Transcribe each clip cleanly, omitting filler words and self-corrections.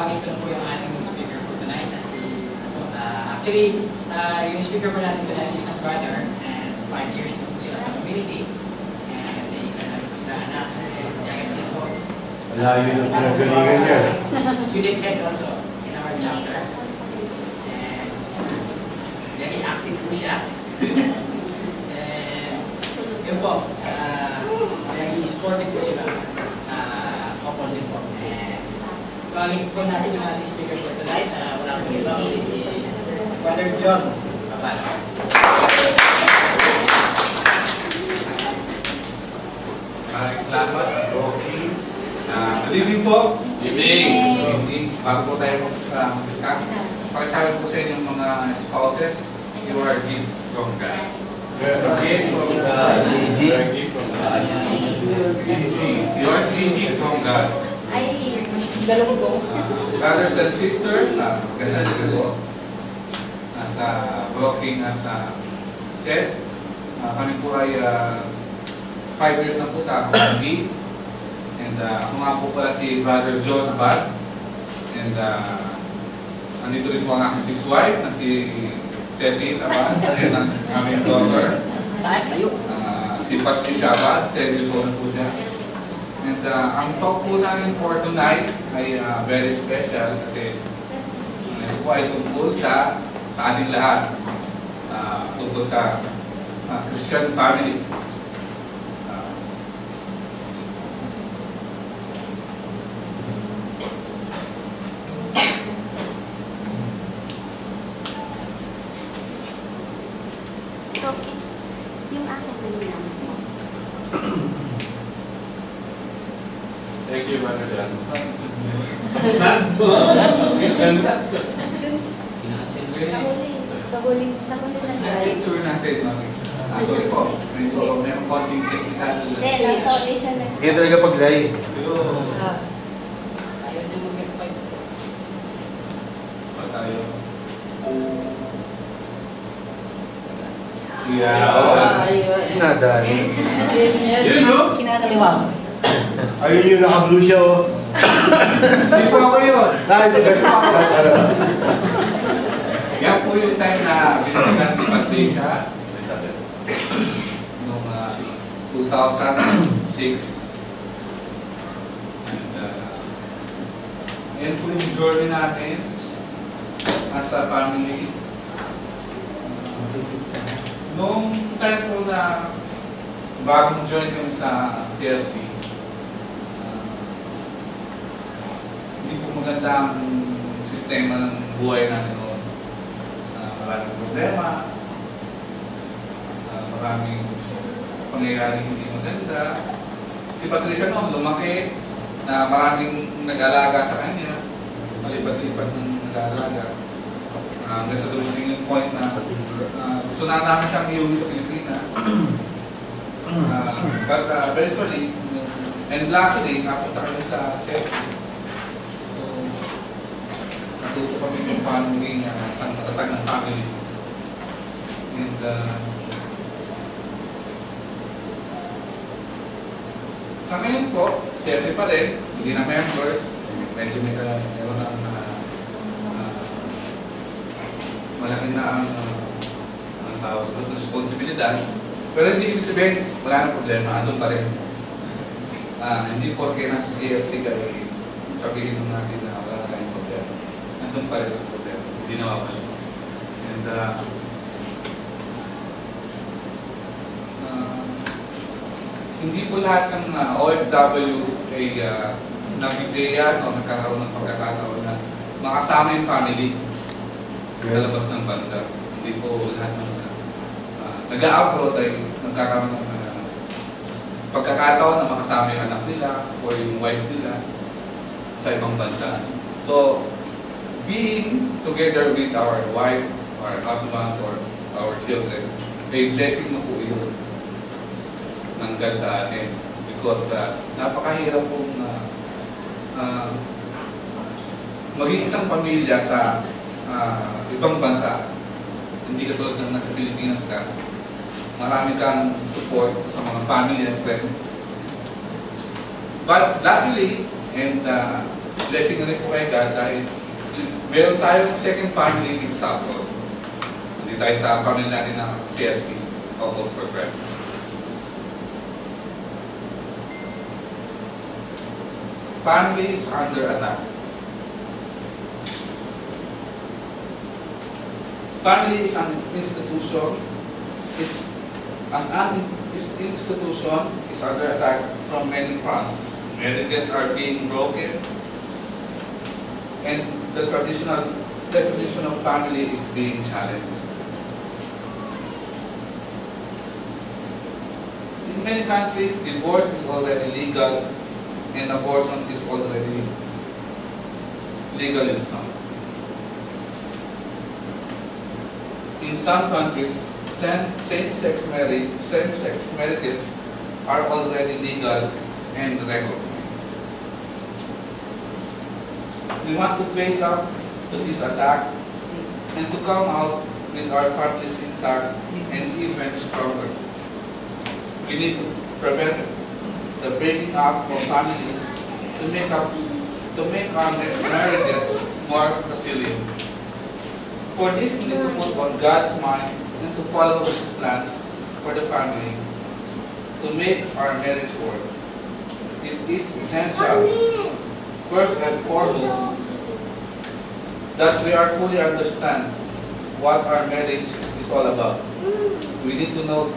Tatawagin ko na po yung ating speaker po tonight na si, actually, yung speaker po natin tonight is isang brother, and 5 years na po sila sa community, and may isa na po sila anak, and coach. Layo ng pinagalingan niya. Unit head also in our chapter. And very active po siya. And yun po, very sportive po sila. Couple din po. And tawagin po natin yung ating speaker for tonight. Wala po iba, si Brother John. Babalo. Maraming salamat, Rocky. Good evening po. Good evening. Bago po tayo mag-umpisa, pakisabi po sa inyong mga spouses, you are a gift from God. You are a gift from God. You are a gift from God. Brothers and sisters, ganda din po. As working as said, kami po ay 5 years na po sa community. And ako nga po pala si Brother John Abad. And andito rin po ang aking sis wife, na si Cecil Abad. And ang aming daughter, si Patricia Abad, 10 years old na po siya. And ang talk po namin for tonight ay very special kasi ito po ay tungkol sa ating lahat. Tungkol sa Christian family. Okay. Yung akin na lang. Thank you, Brother John. Sa huling slide. Tour natin, mami. Sorry po, mayroong konting technical. Hindi, nasa audition na. Hindi talaga pag-live. Ayaw din mag-fight. Pa tayo. Nadali. Yun, no? Kinakaliwa. Ayun yung naka-blue siya, oh. Hindi po ako yun. Hindi ba? Yan po yung time na binigyan si Patricia noong 2006. And yan po yung journey natin as a family. Noong time po na bagong join kami sa CLC, hindi po maganda ang sistema ng buhay namin noon. Maraming problema, maraming pangyayari hindi maganda. Si Patricia noon lumaki na maraming nag-alaga sa kanya, malipat-lipat ng nag-alaga. Hanggang sa dumating yung point na gusto na namin siyang iuwi sa Pilipinas. But eventually, and luckily, tapos sa kanya sa Chelsea. So, natuto kami kung paano maging isang matatag na family. And sa ngayon po, Chelsea pa rin, hindi na members, medyo meron na malaki na ang tawag doon, responsibilidad. Pero hindi ibig sabihin, wala nang problema, andun pa rin. Hindi porke nasa CLC ka, sabihin nung natin na wala na tayong problema. Andun pa rin ang problema, hindi nawawala. And hindi po lahat ng OFW ay nabigyan o nagkakaroon ng pagkakataon na makasama yung family sa labas ng bansa. Hindi po lahat ng nag-a-abroad ay nagkakaroon ng pagkakataon na makasama yung anak nila o yung wife nila sa ibang bansa. So, being together with our wife, our husband, or our children, may blessing na po yun ng God sa atin. Because napakahirap pong maging isang pamilya sa ibang bansa. Hindi katulad ng nasa Pilipinas ka. Marami kang support sa mga family and friends. But luckily, and blessing na rin po kay God dahil meron tayong second family dito sa abroad. Hindi tayo sa family natin ng CFC, Almost for Friends. Family is under attack. Family is an institution, institution is under attack from many fronts. Marriages are being broken, and the traditional definition of family is being challenged. In many countries, divorce is already legal, and abortion is already legal in some. In some countries, same-sex marriages are already legal and recognized. We want to face up to this attack and to come out with our families intact and even stronger. We need to prevent the breaking up of families to make our marriages more resilient. For this, we need to put on God's mind and to follow His plans for the family to make our marriage work. It is essential, first and foremost, that we are fully understand what our marriage is all about. We need to know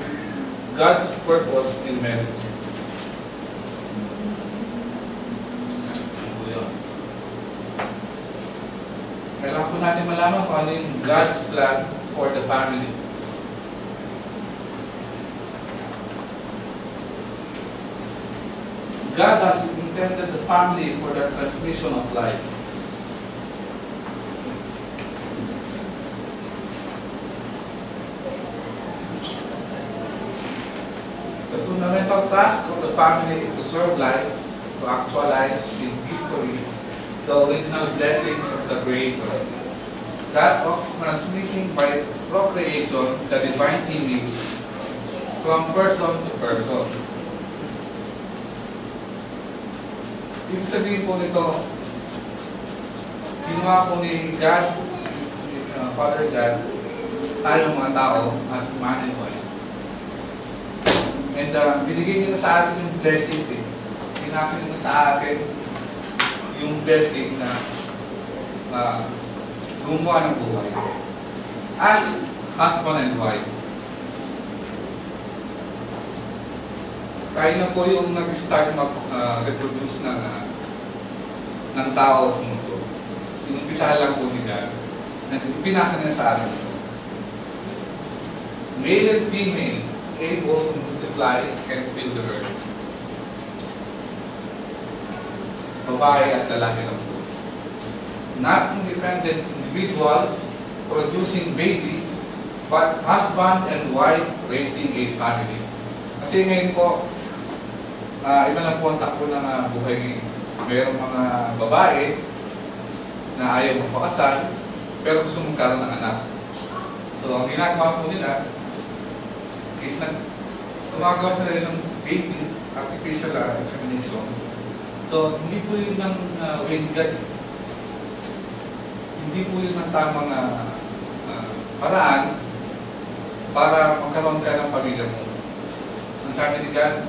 God's purpose in marriage. Kailangan po natin malaman kung ano yung God's plan for the family. God has intended the family for the transmission of life. The fundamental task of the family is to serve life, to actualize in history the original blessings of the Creator, that of transmitting by procreation the divine image from person to person. Ibig sabihin po nito, ginawa po ni God, Father God, tayong mga tao as man and wife. And binigay niya na sa atin yung blessings eh. Sinasa niya na sa atin yung blessing na gumawa ng buhay. As husband and wife. Kaya na po yung nag-start mag-reproduce ng tao sa mundo. Inumpisahan lang po ni God. Pinasa niya sa atin. Male and female, able to multiply and fill the earth. Babae at lalaki lang po. Not independent individuals producing babies, but husband and wife raising a family. Kasi ngayon po, iba lang po ang takbo ng buhay ngayon. Mayroong mga babae na ayaw magpakasal, pero gusto magkaroon ng anak. So, ang ginagawa po nila is gumagawa sila ng baby artificial insemination. So, hindi po yun ng way ni God. Hindi po yun ang tamang paraan para magkaroon ka ng pamilya mo. Ang sabi ni God,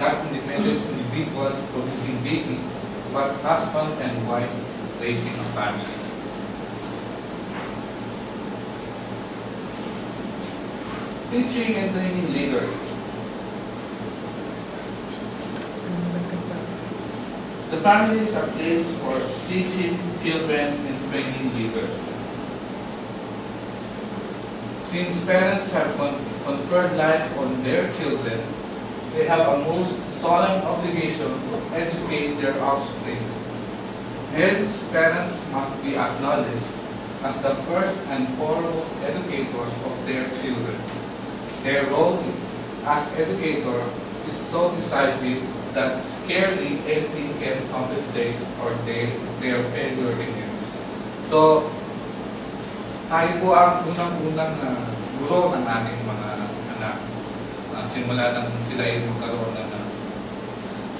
not independent individuals producing babies, but husband and wife raising a family. Teaching and training leaders. The family is a place for teaching children and training leaders. Since parents have conferred life on their children, they have a most solemn obligation to educate their offspring. Hence, parents must be acknowledged as the first and foremost educators of their children. Their role as educator is so decisive that scarcely anything can compensate for their failure in it. So, tayo po ang unang-unang guro ng ating mga anak. Simula nang sila yung magkaroon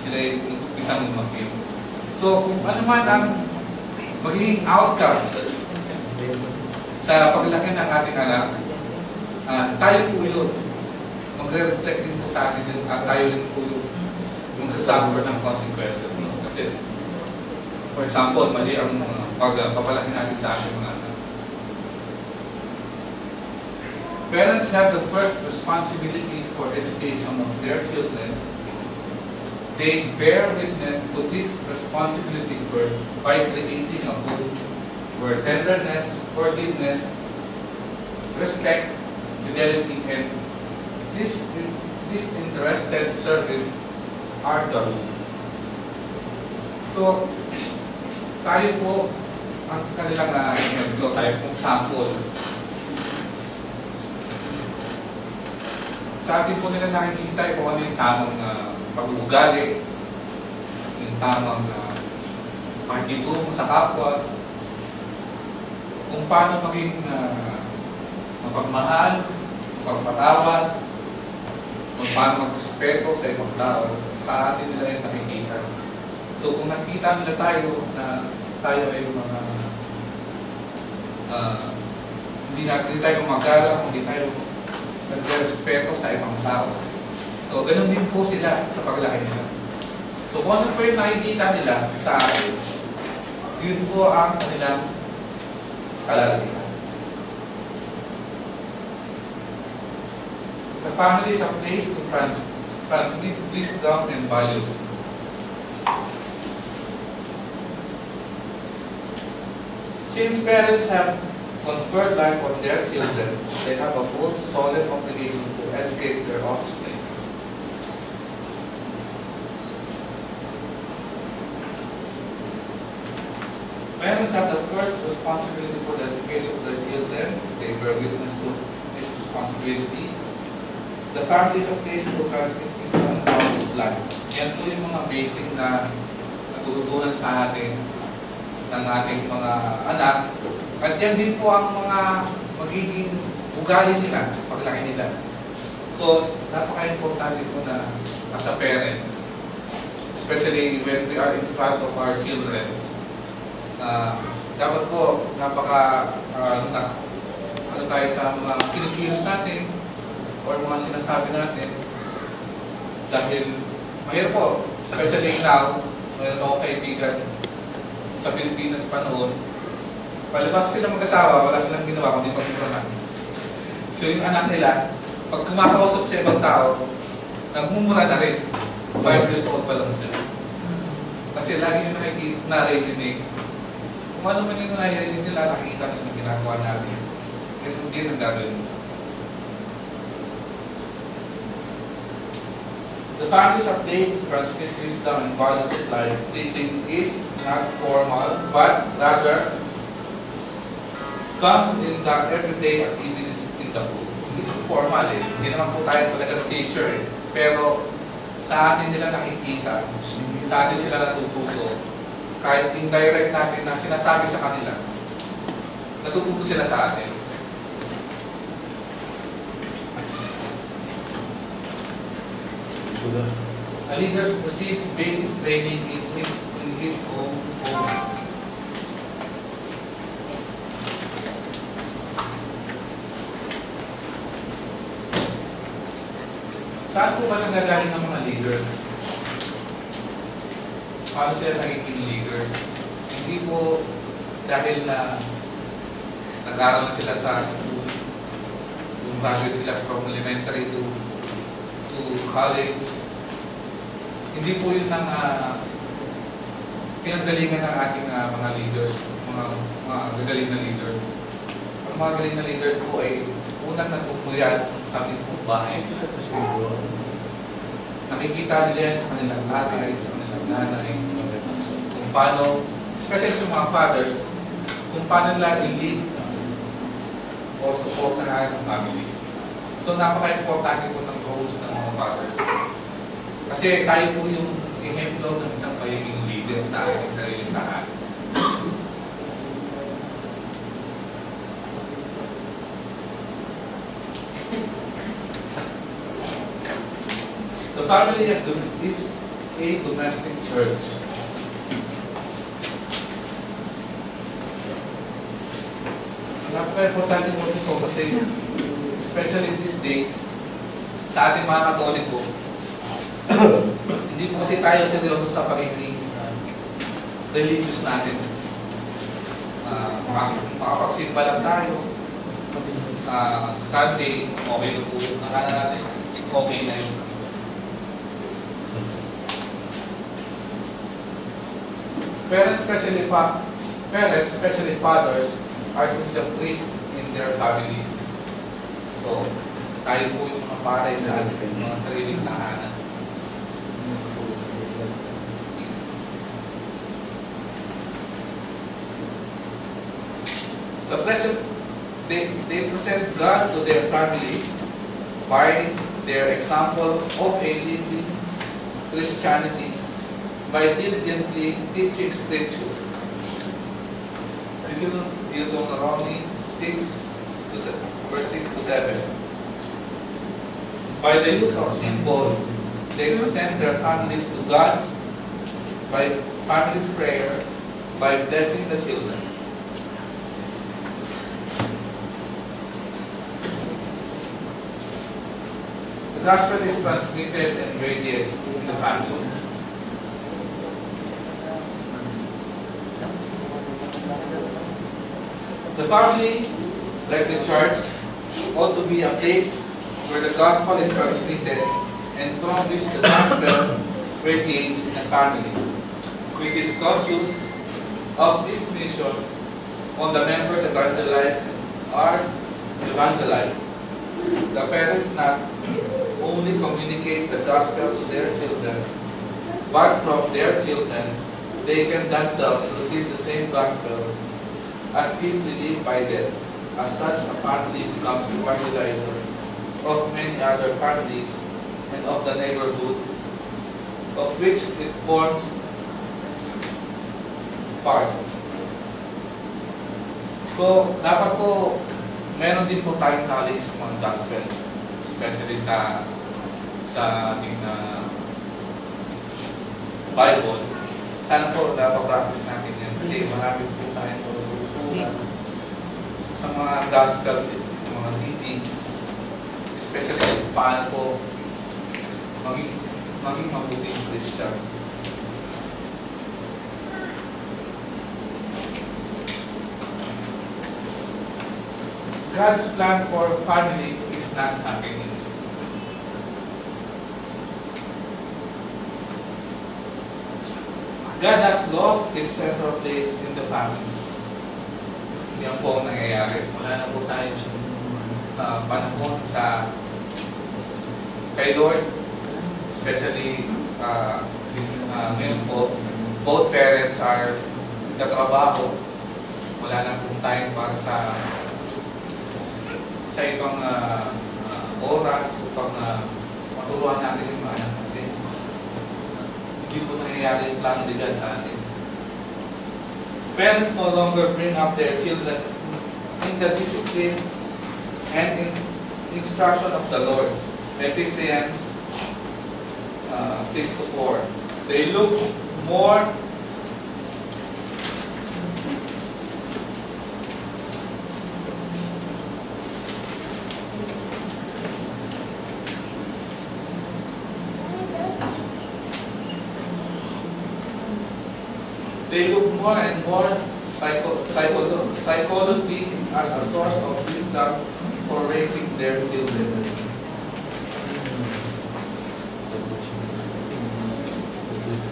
sila yung isang lumaki. So, kung ano man ang magiging outcome sa paglaki ng ating anak, tayo po yun. Magre-reflect din po sa atin din, at tayo din po yung sasuffer ng consequences. No? Kasi, for example, mali ang pagpapalaki natin sa ating mga anak. Parents have the first responsibility for education of their children. They bear witness to this responsibility first by creating a home where tenderness, forgiveness, respect, fidelity, and disinterested service are the rule. So, tayo po, ang kanilang exemplo, tayo pong sample. Sa atin po nila nakikita kung ano yung tamang pag-uugali, yung tamang pakikitungo sa kapwa, kung paano maging mapagmahal, mapagpatawad, kung paano mag-respeto sa ibang tao, sa atin nila yung nakikita. So kung nakita nila tayo na tayo ay mga hindi tayo magalang, hindi tayo nagre-respeto sa ibang tao. So ganun din po sila sa paglaki nila. So kung ano po yung nakikita nila sa atin, yun po ang kanilang kalalakihan. The family is a place to transmit wisdom and values. Since parents have conferred life on their children, they have a most solemn obligation to educate their offspring. Parents have the first responsibility for the education of their children. They bear witness to this responsibility. The family is a place to transmit wisdom and values of life. Yan po yung mga basic na natututunan sa atin ng ating mga anak. At yan din po ang mga magiging ugali nila, paglaki nila. So, napaka-importante po na as a parents, especially when we are in front of our children, dapat po ano tayo sa mga kinikilos natin or mga sinasabi natin dahil mahirap po, especially now, mayroon akong kaibigan sa Pilipinas pa noon, palabas sila mag-asawa, wala silang ginawa kundi pagmumurahan. So yung anak nila, pag kumakausap sa ibang tao, nagmumura na rin. 5 years old pa lang sila. Kasi lagi nyo narinig. Kung ano man yung narinig nila, nakikita nyo na ginagawa natin. Kasi hindi nang gagawin mo. The family is a place to transmit wisdom and values of life. Teaching is not formal, but rather comes in the everyday activities in the home. Hindi ito formal eh. Hindi naman po tayo talagang teacher eh. Pero sa atin nila nakikita, sa atin sila natututo. Kahit indirect natin na sinasabi sa kanila, natututo sila sa atin. A leader receives basic training in his own home. Saan po ba nanggagaling ang mga leaders? Paano sila nagiging leaders? Hindi po dahil na nag-aral na sila sa school, yung graduate sila from elementary to college. Hindi po yun ang pinagalingan ng ating mga leaders, mga gagaling na leaders. Ang mga galing na leaders po ay unang natutuyan sa mismong bahay. Nakikita nila sa kanilang tatay, sa kanilang nanay, kung paano, especially sa mga fathers, kung paano nila i-lead o supportahan ang family. So napaka-importante po ng roles ng mga fathers. Kasi tayo po yung ehemplo ng isang pagiging leader sa ating sariling tahanan. The family is a domestic church. napaka-importante po ito kasi especially these days sa ating mga Katoliko, hindi po kasi tayo seryoso sa pagiging religious natin. Makapagsimba lang tayo. Sa Sunday, okay na po yung nakala natin. Okay na yun. Parents, especially fathers, are to be the priest in their families. So, tayo po yung mga paray sa ating mga sariling tahanan. They present God to their families by their example of a living Christianity by diligently teaching Scripture. Deuteronomy 6, verse 6 to 7. By the use of symbol, they present their families to God by family prayer, by blessing the children. The gospel is transmitted and radiates in the family. The family, like the church, ought to be a place where the gospel is transmitted and from which the gospel radiates in the family, which is conscious of this mission on the members evangelize and are evangelized. The parents not only communicate the gospel to their children, but from their children, they can themselves receive the same gospel as deeply lived by them. As such, a family becomes the evangelizer of many other families and of the neighborhood of which it forms part. So, dapat po, meron din po tayong knowledge ng mga gospel, especially sa ating Bible. Sana po napapractice natin yan kasi marami po tayong tututunan sa mga gospels, sa mga readings, especially paano po maging mabuting Christian. God's plan for family is not happening. God has lost His central place in the family. Yan po ang nangyayari. Wala na po tayo panahon kay Lord, especially ngayon po, both parents are nagtatrabaho. Wala na po tayo para sa ibang oras upang maturuan natin yung mga anak natin. Hindi po nangyayari yung plano ni God sa atin. Parents no longer bring up their children in the discipline and in instruction of the Lord. Ephesians 6:4. They look more and more psychology as a source of wisdom for raising their children.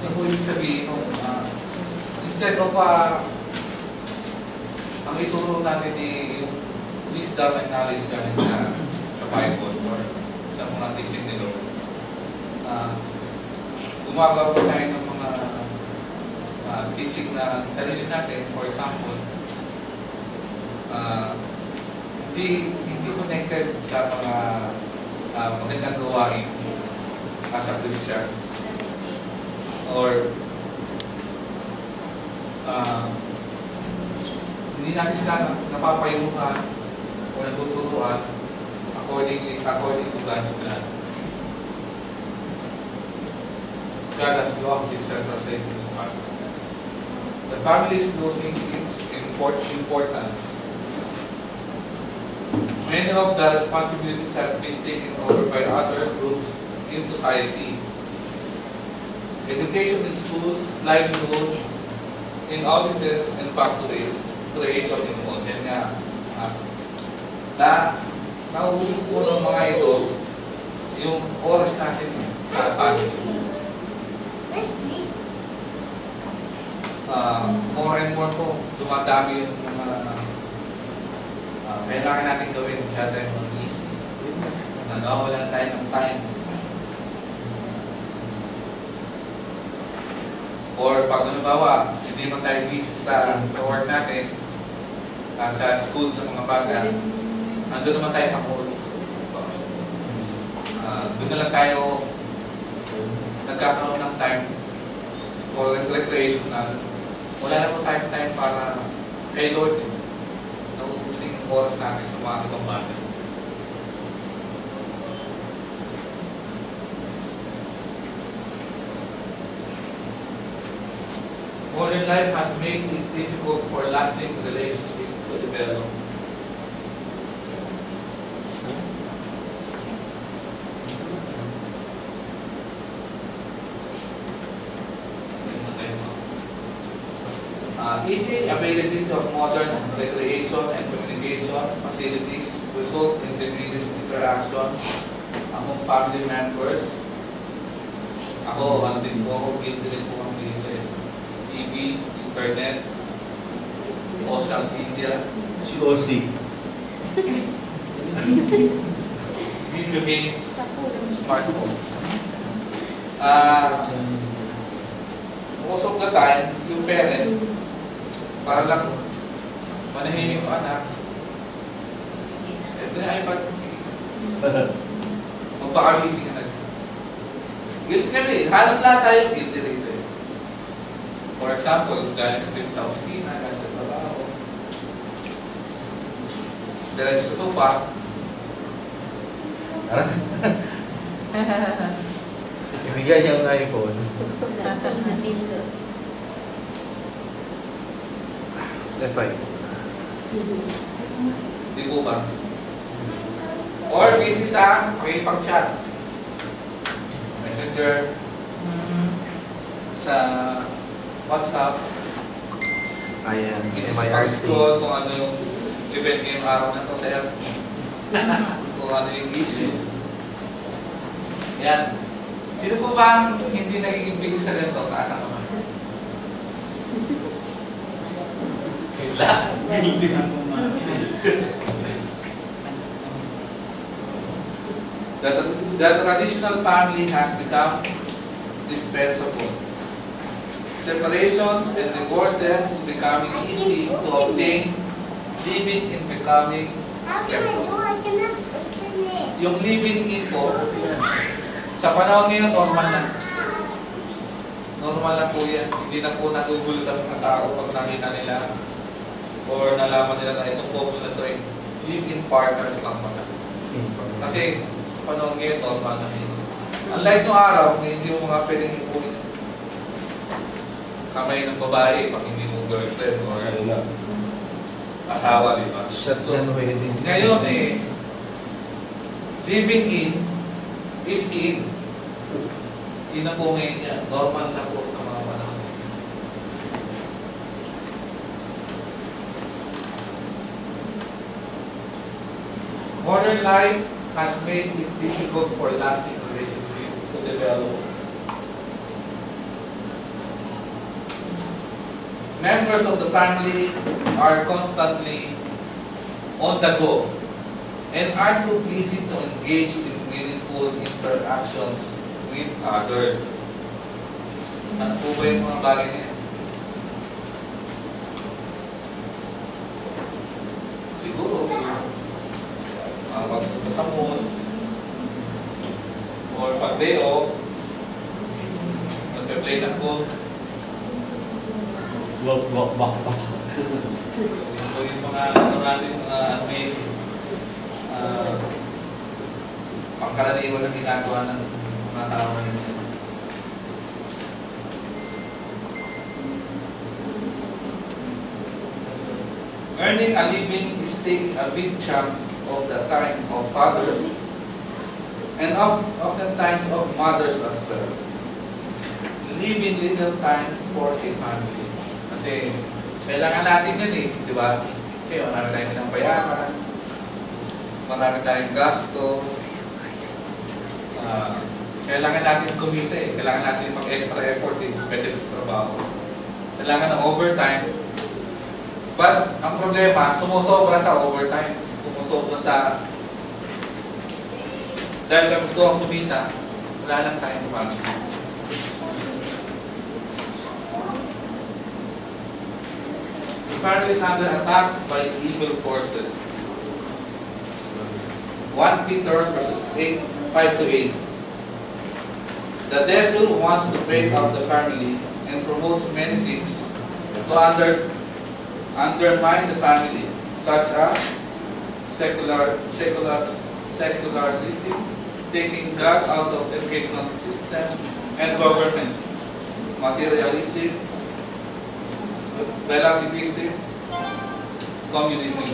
Ano po ibig sabihin nung instead of ang ituro natin yung wisdom and knowledge galing sa Bible or sa mga teaching ni Lord, gumagawa po tayo ng mga teaching na sarili natin. For example, hindi connected sa mga magandang gawain as a Christians, or hindi natin sila napapayuhan o natuturuan according to God's plan. God has lost His central place in the family. The family is losing its importance. Many of the responsibilities have been taken over by other groups in society. Education in schools, livelihood, in offices and factories, creation in malls. Yan nga. Nauubos po ng mga ito yung oras natin sa family. More and more po, dumadami yung mga kailangan natin gawin sa tayo mag-easy. Nagawalan tayo ng time. Or pag halimbawa, hindi man tayo busy sa work natin, at sa schools ng mga bata, nandun naman tayo sa malls. Doon na lang tayo nagkakaroon ng time for recreational. Wala na po tayong time para kay Lord. Nauubos yung oras natin sa mga ibang bata. Modern life has made it difficult for lasting relationships to develop. Easy availability of modern recreation and communication facilities result in diminished interaction among family members. Ako, din po ako, guilty rin po ang TV, internet, social media, COC. video games, smartphone. Most of the time, yung parents, para lang manahimik ko anak, ito na iPad ko, sige. Magpakabisi ka na. Guilty kami, halos lahat tayo guilty rito. For example, galing sa opisina, galing sa trabaho, diretso sa sofa, Ibigay niya ang iPhone. F5. di po ba? Or busy sa makikipag-chat. Messenger, sa WhatsApp, Ayan. busy sa pag-scroll kung ano yung event ngayong araw na ito sa F. Kung ano yung issue. Yan. Sino po ba ang hindi nagiging busy sa ganito? Taas ang naman. Relax. Hindi na po The traditional family has become dispensable. Separations and divorces becoming easy to obtain, living in becoming acceptable. Yung living in po, sa panahon ngayon, normal na. Normal na po yan. Hindi na po nagugulat ang mga tao pag nakita nila or nalaman nila na itong couple na ito ay live-in partners lang pala. Kasi sa panahon ngayon, normal na yun. Unlike nung araw, hindi mo mga pwedeng ipuin kamay ng babae pag hindi mo girlfriend or asawa, di ba? Shotgun wedding. Ngayon living in is in. Yun na po ngayon yan. Normal na po sa mga panahon. Modern life has made it difficult for lasting relationships to develop. Members of the family are constantly on the go and are too busy to engage in meaningful interactions with others. Ano po ba yung mga bagay niya? Siguro, pagpunta sa malls, or pag day off, magpe-play ng golf, Walk. yung mga ano natin, mga may pangkaraniwan na ginagawa ng mga tao ngayon. Earning a living is taking a big chunk of the time of fathers and oftentimes of mothers as well. Leaving little time for a family. Kasi kailangan natin yun eh, di ba? Kasi marami tayong pinapayaran, marami tayong gastos, kailangan natin kumita eh, kailangan natin mag-extra effort eh, especially sa trabaho. Kailangan ng overtime. But ang problema, sumusobra sa overtime, sumusobra sa dahil kami gusto ang kumita, wala lang tayo sa family. The family is under attack by evil forces. 1 Peter verses 5 to 8. The devil wants to break up the family and promotes many things to undermine the family, such as secularism, taking God out of the educational system and government, materialism, relativism, communism.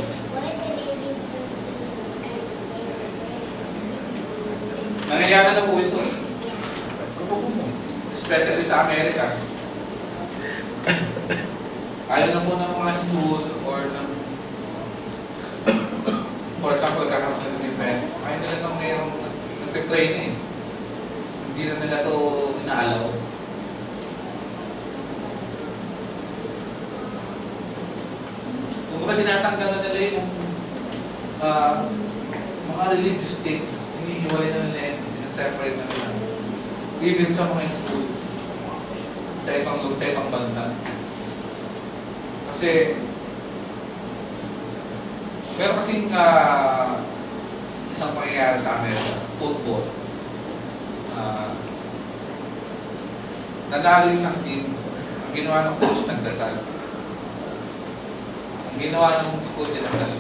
Nangyayari na po ito. Especially sa Amerika. Ayaw na po ng mga school or ng, for example, kakaroon sa ng events, ayaw nila nang mayroong nagpe-train eh. Hindi na nila ito inaalaw. Kung baka tinatanggal na nila yung mga religious states, hinihiwalay na nila yan, separate na nila. Even sa mga school, sa ibang bansa. Kasi, meron kasing isang pangyayari sa Amerika, football. Nanalo isang team, ang ginawa ng coach, nagdasal. Ang ginawa ng school, nagdasal.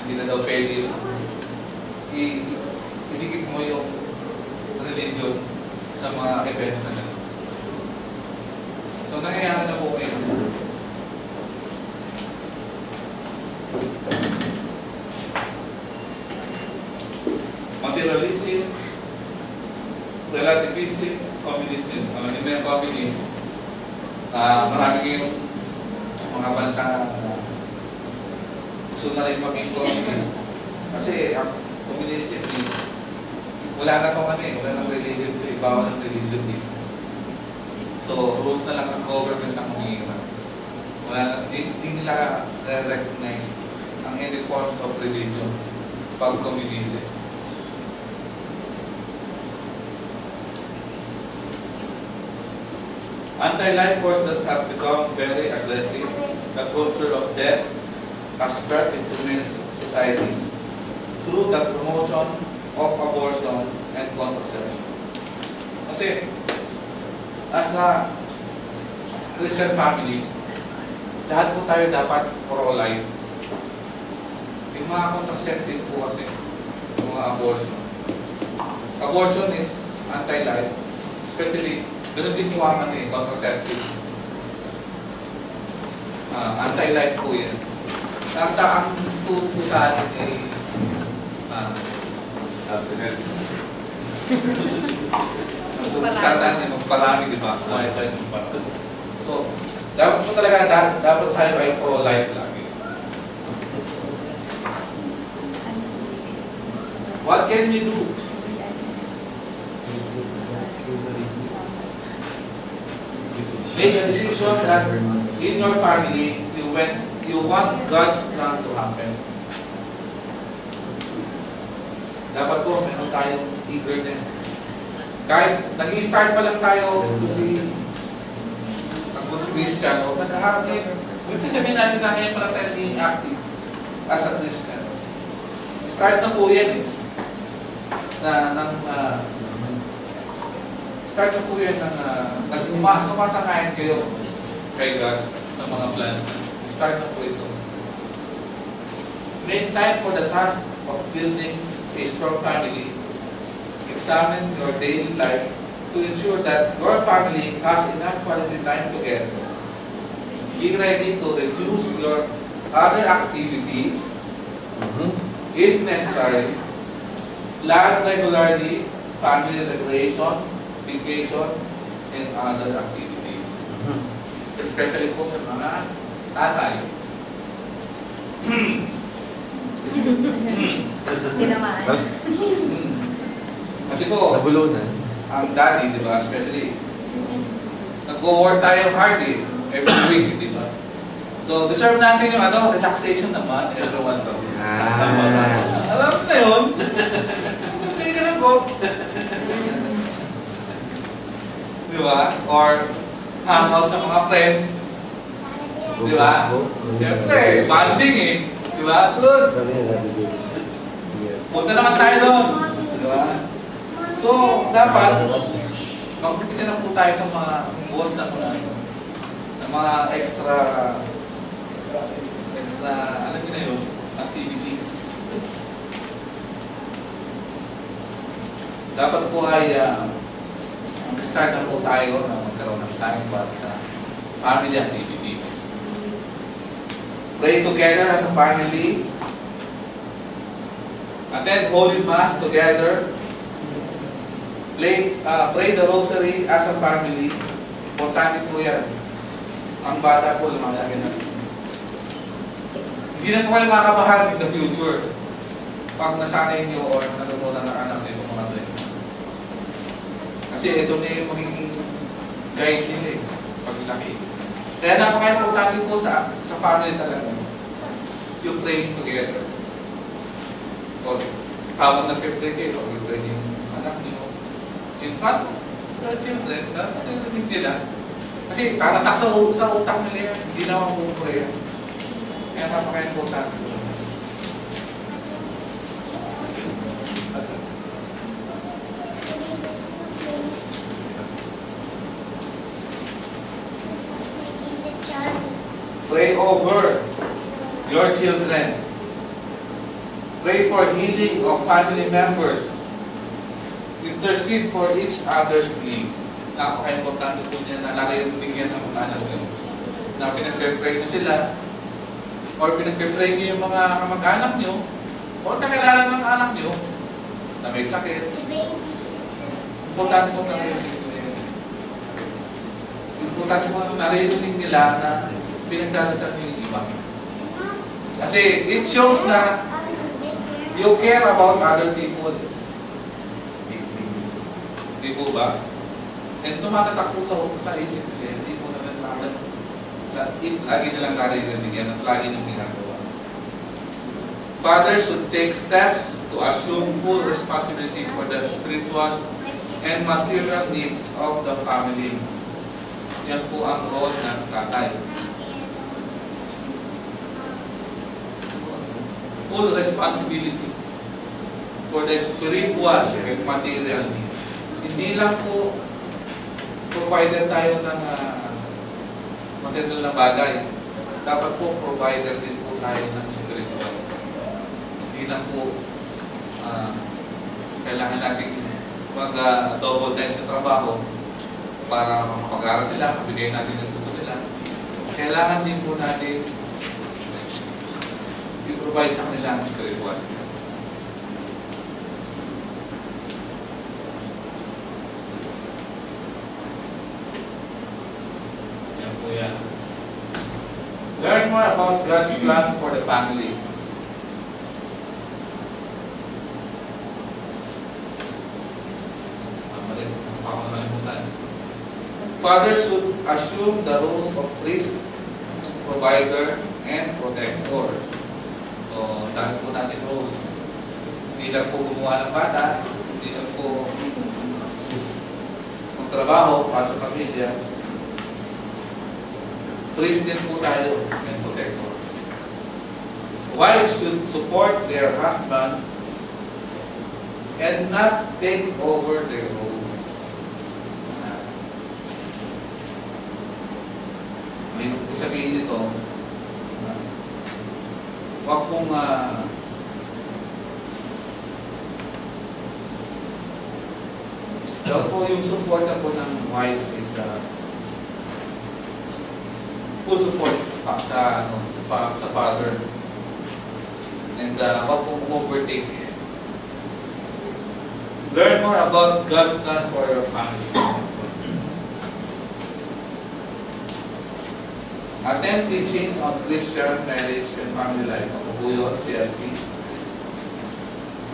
Hindi na daw pwede idikit mo yung religion sa mga events na gano'n. So, nangyayari na po ngayon. Materialism, relativism, communism. Hindi mo yung communism. Marami kayong mga bansa gusto na rin maging communist. Kasi ang communism wala na itong wala nang religion dito, bawal ng religion dito. So, rules na lang ng government ang umiiwan. Wala na, di nila recognize ang any forms of religion pag communism. Anti-life forces have become very aggressive. The culture of death has spread into many societies through the promotion of abortion and contraception. Kasi, as a Christian family, lahat po tayo dapat pro-life. Yung mga contraceptive po kasi, yung mga abortion. Abortion is anti-life, especially, ganun din po ang contraceptive. Anti-life po yan. Ang tuto sa atin ay abstinence. sa atin magparami, di ba? So, dapat po talaga, dapat tayo ay pro-life lagi. What can we do? Make a decision that in your family, you want God's plan to happen. Dapat po, meron tayong eagerness. Kahit nag-i-start pa lang tayo to be a good Christian, o nag-aarap minsan sabihin natin na ngayon pa lang tayo naging active as a Christian. Start na po yan eh. Start na po yan sumasangayan kayo kay God sa mga plans. Start na po ito. Make time for the task of building a strong family. Examine your daily life to ensure that your family has enough quality time together. Be ready to reduce your other activities If necessary, plan regularly family recreation, vacation, and other activities. Especially po sa mga tatay. Hindi naman. Kasi po, Nabulunan. ang daddy, di ba, especially, nag-work tayo hard eh, every week, di ba? So, deserve natin yung relaxation naman, every once in a while. Alam mo na yun. Play ka ng golf. Di ba? Or hang out sa mga friends. Di ba? Siyempre, bonding eh. Di ba? Good. Punta naman tayo doon. Di ba? So, dapat, mag-umpisa na po tayo sa mga boss na po natin. Ng mga extra, alam mo na yun, activities. Dapat po ay mag-start na po tayo na magkaroon ng time para sa family activities. Pray together as a family. Attend Holy Mass together. Pray the Rosary as a family. Importante po yan. Ang bata po, lumalagyan na. Hindi na po kayo makabahan in the future pag nasanay niyo or natutunan ng anak niyo mga ito. Kasi ito na yung magiging guide nila eh, pag laki. Kaya napaka-importante po sa family talaga yung praying together. O habang nag-pray kayo, pag-pray yung anak niyo in front of the children, narinig nila. Kasi tatatak sa utak nila yan, hindi na mag-pray. Kaya napaka-importante po. Pray over your children. Pray for healing of family members. Intercede for each other's need. Napaka-importante po niya na naririnig yan ng mga anak niyo. Na pinag-pray niyo sila, or pinag-pray niyo yung mga kamag-anak niyo, or kakilala ng anak niyo na may sakit. Importante po naririnig niyo yan. Importante po naririnig nila na pinagdadasal niyo yung iba. Kasi it shows na you care about other people. Di po ba? And tumatatak po sa isip nila, hindi po naman lahat lagi nilang naririnig yan at lagi nilang ginagawa. Fathers should take steps to assume full responsibility for the spiritual and material needs of the family. Yan po ang role ng tatay. Full responsibility for the spiritual and material needs. Hindi lang po provider tayo ng material na bagay. Dapat po provider din po tayo ng spiritual. Hindi lang po kailangan natin mag-double time sa trabaho para makapag-aral sila, mabigay natin ang gusto nila. Kailangan din po natin i-provide sa kanila ang spiritual. Yan po yan. Learn more about God's plan for the family. Fathers should assume the roles of priest, provider, and protector. So, dami po natin roles. Hindi lang po gumawa ng bata, hindi lang po magtrabaho para sa pamilya. Priest din po tayo and protector. Wives should support their husbands and not take over their roles. May sabihin nito, wag pong dapat po yung support na po ng wives is full support sa father. And huwag mong overtake. Learn more about God's plan for your family. Attend teachings on Christian marriage and family life. Ako po yun, PCLP.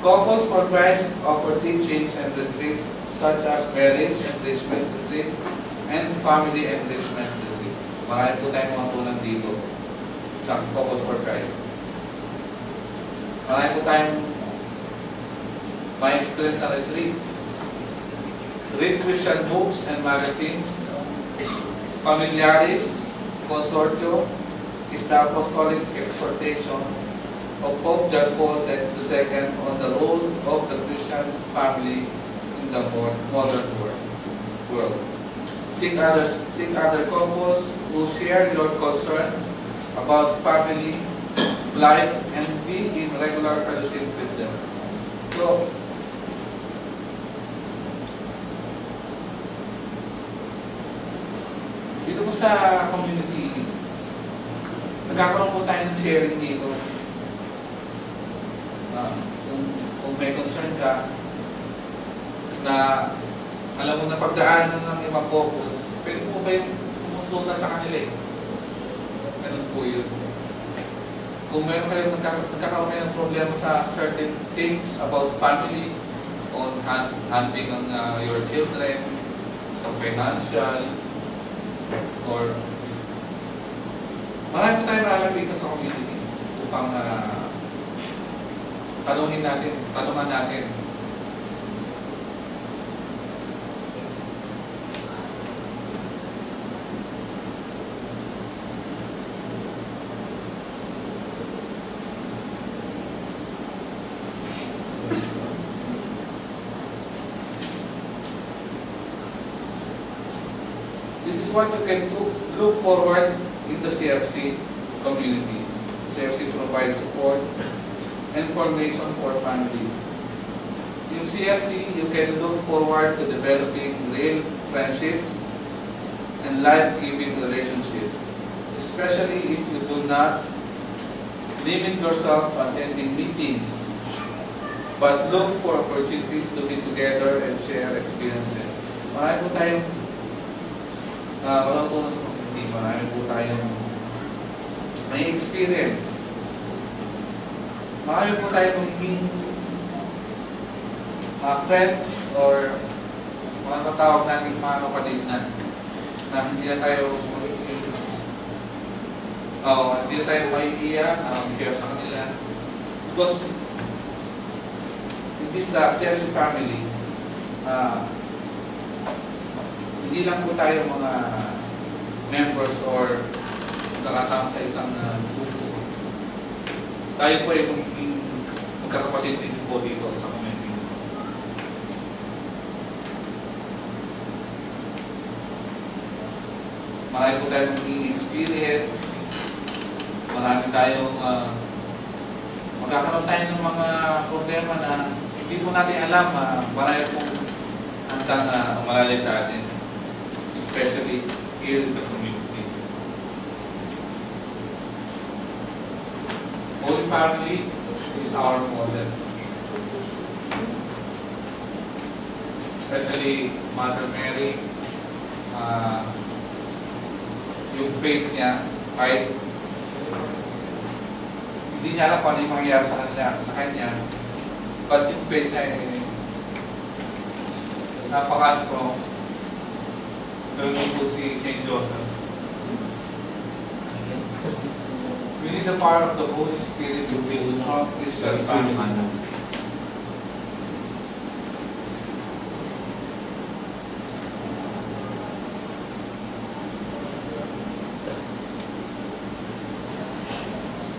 Couples for Christ offer teachings and retreat such as marriage enrichment retreat and family enrichment retreat. Marami po tayong mga tunan dito sa Couples for Christ. Marami po tayong may experience na retreat. Read Christian books and magazines. Familiaris, Consortio, is the apostolic exhortation of Pope John Paul II on the role of the Christian family in the modern world. Seek other couples who share your concern about family life and be in regular fellowship with them. So, dito po sa community, nagkakaroon po tayo ng sharing dito. Kung may concern ka, na alam mo na pagdaanan ng ibang focus, pwede po ba yung kumonsulta sa kanila eh? Ganun po yun. Kung meron kayo nagkakaroon kayo ng problema sa certain things about family, on handling on your children, sa financial, or marami po tayo nalalapit sa community upang tanungan natin. This is what you can look forward in the CFC community. CFC provides support and formation for families. In CFC, you can look forward to developing real friendships and life-giving relationships, especially if you do not limit yourself attending meetings, but look for opportunities to be together and share experiences. Marami po tayong walang tunan sa community. Marami po tayong may experience. Marami po tayong magiging friends or mga tatawag natin mga kapatid na hindi na tayo maiiyak share sa kanila. Because in this CFC family, hindi lang po tayo mga members or nakasama sa isang grupo. Tayo po ay magkakapatid din po dito sa community. Marami po tayong experience. Marami tayong magkakaroon tayo ng mga problema na hindi po natin alam. Marami pong hantang malalay sa atin. Especially here in the community. Holy Family is our model. Especially Mother Mary, yung faith niya, kahit hindi niya alam kung ano yung mangyayari sa kanya, but yung faith niya ay napaka-strong. Ganun po si St. Joseph. We need the power of the Holy Spirit to build strong Christian family.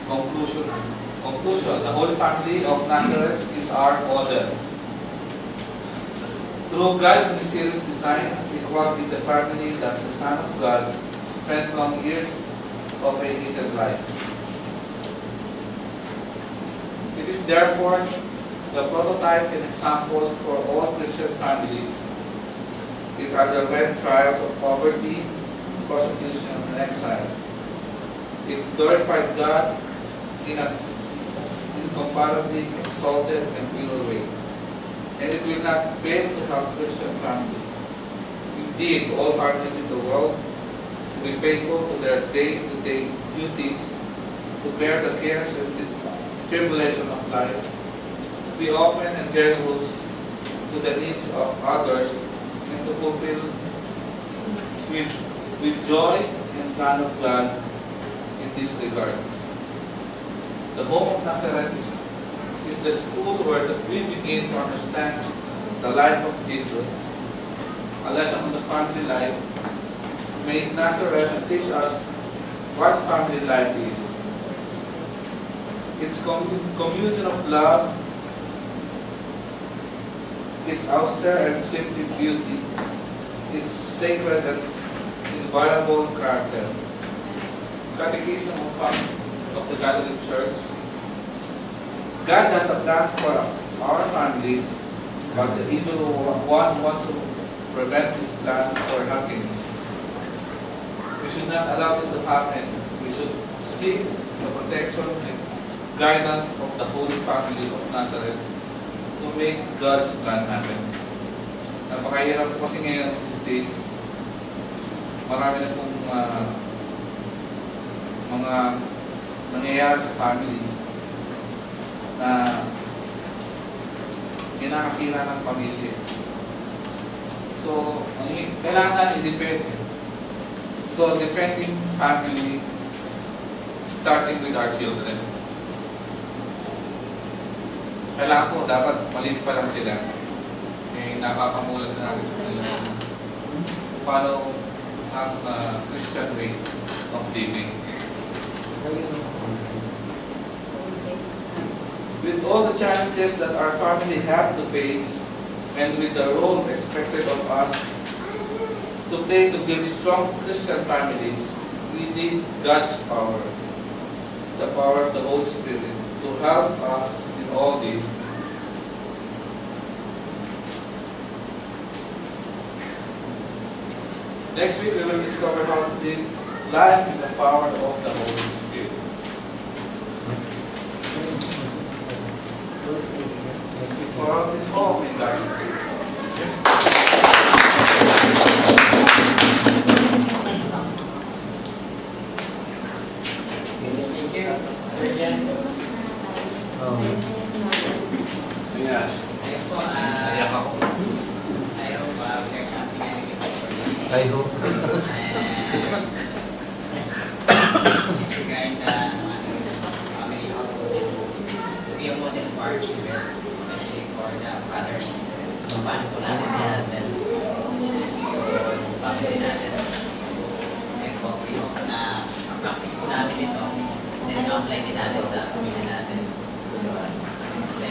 Conclusion. The Holy Family of Nazareth is our model. Through God's mysterious design, it was in the family that the Son of God spent long years of a hidden life. It is therefore the prototype and example for all Christian families. It underwent trials of poverty, persecution, and exile. It glorified God in incomparably exalted and pure way. And it will not fail to help Christian families. Indeed, all families in the world should be faithful to their day-to-day duties, to bear the cares and the tribulation of life, to be open and generous to the needs of others, and to fulfill with joy and plan of God in this regard. The home of Nazareth is the school where we begin to understand the life of Jesus, a lesson on the family life. May Nazareth teach us what family life is. It's communion of love, its austere and simple beauty, its sacred and inviolable character. Catechism of the Catholic Church. God has a plan for our families, but the evil one wants to prevent this plan from happening. We should not allow this to happen. We should seek the protection and guidance of the Holy Family of Nazareth to make God's plan happen. Napakahirap po kasi ngayon these days. Marami na pong mga nangyayari sa family na kinakasira ng pamilya. So, kailangan i-depend. So, depending family, starting with our children. Kailangan po, dapat maliit pa lang sila. Eh, napapamulat na natin sa kanila. Paano ang Christian way of living. With all the challenges that our family have to face, and with the role expected of us to play to build strong Christian families, we need God's power, the power of the Holy Spirit, to help us in all this. Next week, we will discover how to live life in the power of the Holy Spirit. For all this hope in God's grace. Thank you. Virgin. Yeah. Ayos po, Naiyak ako. I hope we learned something and we hope for this evening. I hope. It's regarding the family, how to be a model for our children, especially for the fathers. So, paano po natin i-handle yung family natin. And po, yung practice po natin ito, then apply din natin sa pamilya natin. Kasi,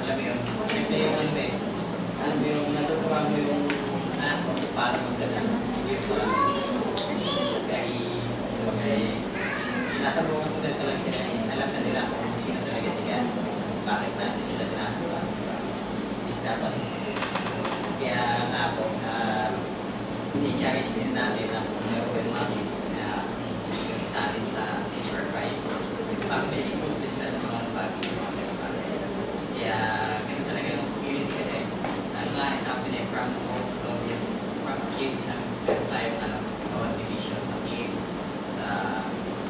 alam mo yun, siyempre yung alam mo yung natutuwa mo yung anak ko, paano magdala. Yung practice. Guys, nasa buong ko talaga sila is alam na nila kung sino talaga sila, bakit natin sila sinasama, is dapat. Kaya nga ako, i-encourage din natin na kung meron yung mga kids na gusto sa atin sa Teacher Christ, bakit na-expose din sila sa mga bagay, mga bagay. Kaya ganun talaga yung community kasi, ano nga, happening from home to home, from kids, meron tayong bawat division sa kids, sa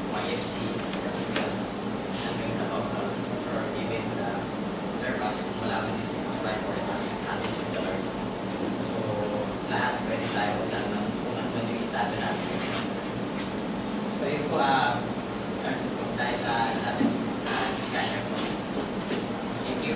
YFC, sa singles, hanggang sa couples, or even sa servants kung wala ka din sa subscribe or sa ating the Lord. So, lahat pwede tayo kung saan lang kung ano yung estado natin sa Lord. So, yun po, start po tayo sa ating discussion po. Thank you.